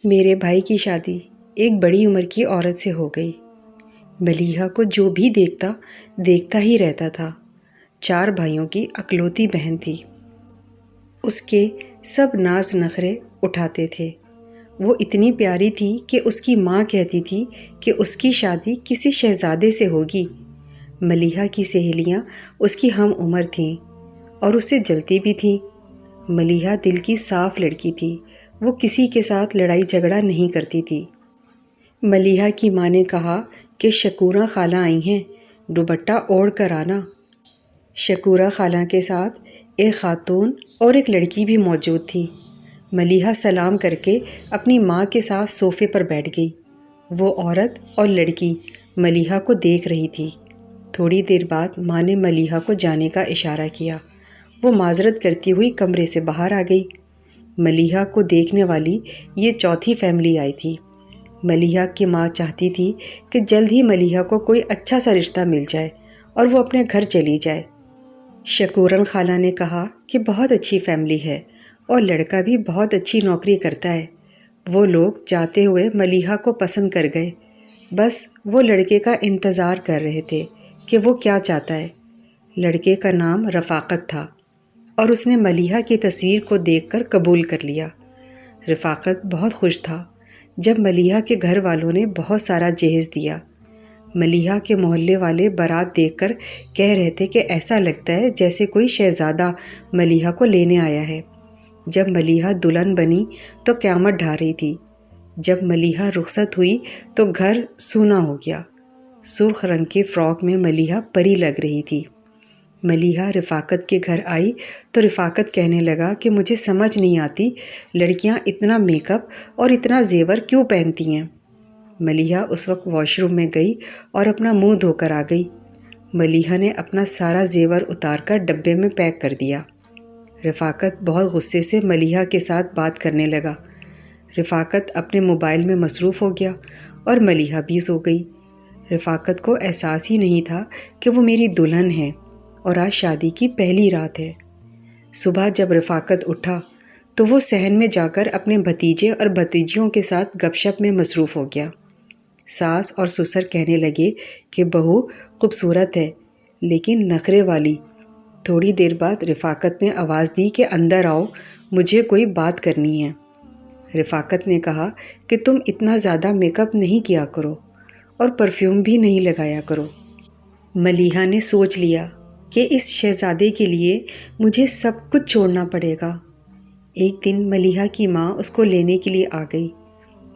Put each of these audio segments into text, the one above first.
میرے بھائی کی شادی ایک بڑی عمر کی عورت سے ہو گئی۔ ملیحہ کو جو بھی دیکھتا ہی رہتا تھا۔ 4 بھائیوں کی اکلوتی بہن تھی۔ اس کے سب ناز نخرے اٹھاتے تھے۔ وہ اتنی پیاری تھی کہ اس کی ماں کہتی تھی کہ اس کی شادی کسی شہزادے سے ہوگی۔ ملیحہ کی سہیلیاں اس کی ہم عمر تھیں اور اس سے جلتی بھی تھیں۔ ملیحہ دل کی صاف لڑکی تھی۔ وہ کسی کے ساتھ لڑائی جھگڑا نہیں کرتی تھی۔ ملیحہ کی ماں نے کہا کہ شکورہ خالہ آئی ہیں، دوپٹہ اوڑھ کر آنا۔ شکورہ خالہ کے ساتھ ایک خاتون اور ایک لڑکی بھی موجود تھی۔ ملیحہ سلام کر کے اپنی ماں کے ساتھ صوفے پر بیٹھ گئی۔ وہ عورت اور لڑکی ملیحہ کو دیکھ رہی تھی۔ تھوڑی دیر بعد ماں نے ملیحہ کو جانے کا اشارہ کیا۔ وہ معذرت کرتی ہوئی کمرے سے باہر آ گئی۔ ملیحہ کو دیکھنے والی یہ چوتھی فیملی آئی تھی۔ ملیحہ کی ماں چاہتی تھی کہ جلد ہی ملیحہ کو کوئی اچھا سا رشتہ مل جائے اور وہ اپنے گھر چلی جائے۔ شکورن خالہ نے کہا کہ بہت اچھی فیملی ہے اور لڑکا بھی بہت اچھی نوکری کرتا ہے۔ وہ لوگ جاتے ہوئے ملیحہ کو پسند کر گئے۔ بس وہ لڑکے کا انتظار کر رہے تھے کہ وہ کیا چاہتا ہے۔ لڑکے کا نام رفاقت تھا اور اس نے ملیحہ کی تصویر کو دیکھ کر قبول کر لیا۔ رفاقت بہت خوش تھا جب ملیحہ کے گھر والوں نے بہت سارا جہیز دیا۔ ملیحہ کے محلے والے بارات دیکھ کر کہہ رہے تھے کہ ایسا لگتا ہے جیسے کوئی شہزادہ ملیحہ کو لینے آیا ہے۔ جب ملیحہ دلہن بنی تو قیامت ڈھا رہی تھی۔ جب ملیحہ رخصت ہوئی تو گھر سونا ہو گیا۔ سرخ رنگ کے فراک میں ملیحہ پری لگ رہی تھی۔ ملیحہ رفاقت کے گھر آئی تو رفاقت کہنے لگا کہ مجھے سمجھ نہیں آتی لڑکیاں اتنا میک اپ اور اتنا زیور کیوں پہنتی ہیں۔ ملیحہ اس وقت واش روم میں گئی اور اپنا منہ دھو کر آ گئی۔ ملیحہ نے اپنا سارا زیور اتار کر ڈبے میں پیک کر دیا۔ رفاقت بہت غصے سے ملیحہ کے ساتھ بات کرنے لگا۔ رفاقت اپنے موبائل میں مصروف ہو گیا اور ملیحہ بھی سو گئی۔ رفاقت کو احساس ہی نہیں تھا کہ وہ میری دلہن ہے اور آج شادی کی پہلی رات ہے۔ صبح جب رفاقت اٹھا تو وہ صحن میں جا کر اپنے بھتیجے اور بھتیجیوں کے ساتھ گپ شپ میں مصروف ہو گیا۔ ساس اور سسر کہنے لگے کہ بہو خوبصورت ہے لیکن نخرے والی۔ تھوڑی دیر بعد رفاقت نے آواز دی کہ اندر آؤ، مجھے کوئی بات کرنی ہے۔ رفاقت نے کہا کہ تم اتنا زیادہ میک اپ نہیں کیا کرو اور پرفیوم بھی نہیں لگایا کرو۔ ملیحہ نے سوچ لیا کہ اس شہزادے کے لیے مجھے سب کچھ چھوڑنا پڑے گا۔ ایک دن ملیحہ کی ماں اس کو لینے کے لیے آ گئی،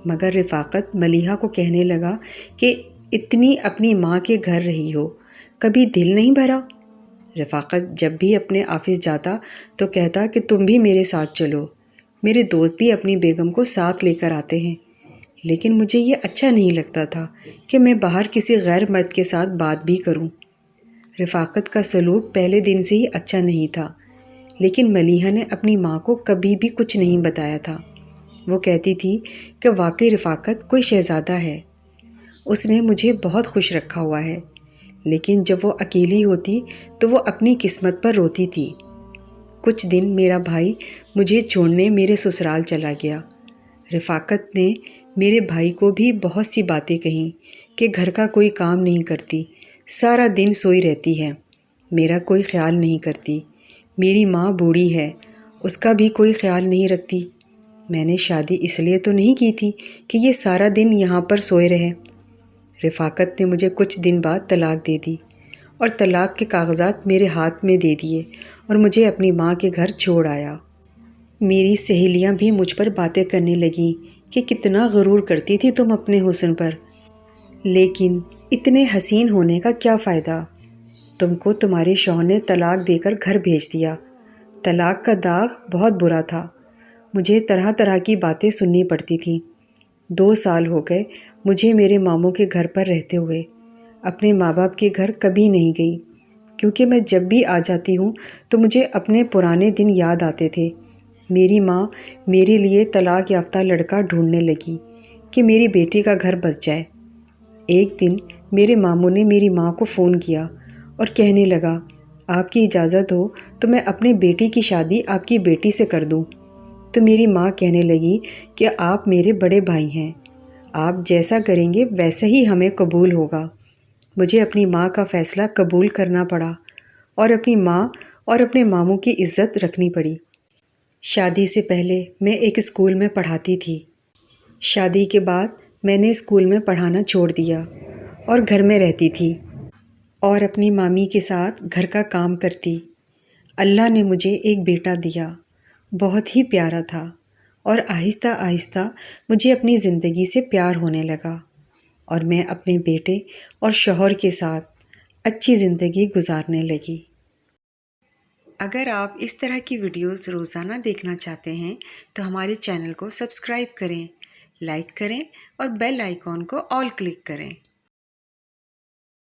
مگر رفاقت ملیحہ کو کہنے لگا کہ اتنی اپنی ماں کے گھر رہی ہو، کبھی دل نہیں بھرا؟ رفاقت جب بھی اپنے آفس جاتا تو کہتا کہ تم بھی میرے ساتھ چلو، میرے دوست بھی اپنی بیگم کو ساتھ لے کر آتے ہیں، لیکن مجھے یہ اچھا نہیں لگتا تھا کہ میں باہر کسی غیر مرد کے ساتھ بات بھی کروں۔ رفاقت کا سلوک پہلے دن سے ہی اچھا نہیں تھا، لیکن ملیحہ نے اپنی ماں کو کبھی بھی کچھ نہیں بتایا تھا۔ وہ کہتی تھی کہ واقعی رفاقت کوئی شہزادہ ہے، اس نے مجھے بہت خوش رکھا ہوا ہے، لیکن جب وہ اکیلی ہوتی تو وہ اپنی قسمت پر روتی تھی۔ کچھ دن میرا بھائی مجھے چھوڑنے میرے سسرال چلا گیا۔ رفاقت نے میرے بھائی کو بھی بہت سی باتیں کہیں کہ گھر کا کوئی کام نہیں کرتی، سارا دن سوئی رہتی ہے، میرا کوئی خیال نہیں کرتی، میری ماں بوڑھی ہے، اس کا بھی کوئی خیال نہیں رکھتی۔ میں نے شادی اس لیے تو نہیں کی تھی کہ یہ سارا دن یہاں پر سوئے رہے۔ رفاقت نے مجھے کچھ دن بعد طلاق دے دی اور طلاق کے کاغذات میرے ہاتھ میں دے دیے اور مجھے اپنی ماں کے گھر چھوڑ آیا۔ میری سہیلیاں بھی مجھ پر باتیں کرنے لگیں کہ کتنا غرور کرتی تھی تم اپنے حسن پر، لیکن اتنے حسین ہونے کا کیا فائدہ؟ تم کو تمہارے شوہر نے طلاق دے کر گھر بھیج دیا۔ طلاق کا داغ بہت برا تھا۔ مجھے طرح طرح کی باتیں سننی پڑتی تھیں۔ 2 سال ہو گئے مجھے میرے ماموں کے گھر پر رہتے ہوئے۔ اپنے ماں باپ کے گھر کبھی نہیں گئی، کیونکہ میں جب بھی آ جاتی ہوں تو مجھے اپنے پرانے دن یاد آتے تھے۔ میری ماں میرے لیے طلاق یافتہ لڑکا ڈھونڈنے لگی کہ میری بیٹی کا گھر بس جائے۔ ایک دن میرے ماموں نے میری ماں کو فون کیا اور کہنے لگا، آپ کی اجازت ہو تو میں اپنی بیٹی کی شادی آپ کی بیٹی سے کر دوں۔ تو میری ماں کہنے لگی کہ آپ میرے بڑے بھائی ہیں، آپ جیسا کریں گے ویسا ہی ہمیں قبول ہوگا۔ مجھے اپنی ماں کا فیصلہ قبول کرنا پڑا اور اپنی ماں اور اپنے ماموں کی عزت رکھنی پڑی۔ شادی سے پہلے میں ایک اسکول میں پڑھاتی تھی۔ شادی کے بعد میں نے اسکول میں پڑھانا چھوڑ دیا اور گھر میں رہتی تھی اور اپنی مامی کے ساتھ گھر کا کام کرتی۔ اللہ نے مجھے ایک بیٹا دیا، بہت ہی پیارا تھا، اور آہستہ آہستہ مجھے اپنی زندگی سے پیار ہونے لگا اور میں اپنے بیٹے اور شوہر کے ساتھ اچھی زندگی گزارنے لگی۔ اگر آپ اس طرح کی ویڈیوز روزانہ دیکھنا چاہتے ہیں تو ہمارے چینل کو سبسکرائب کریں، لائک کریں اور بیل آئیکن کو آل کلک کریں۔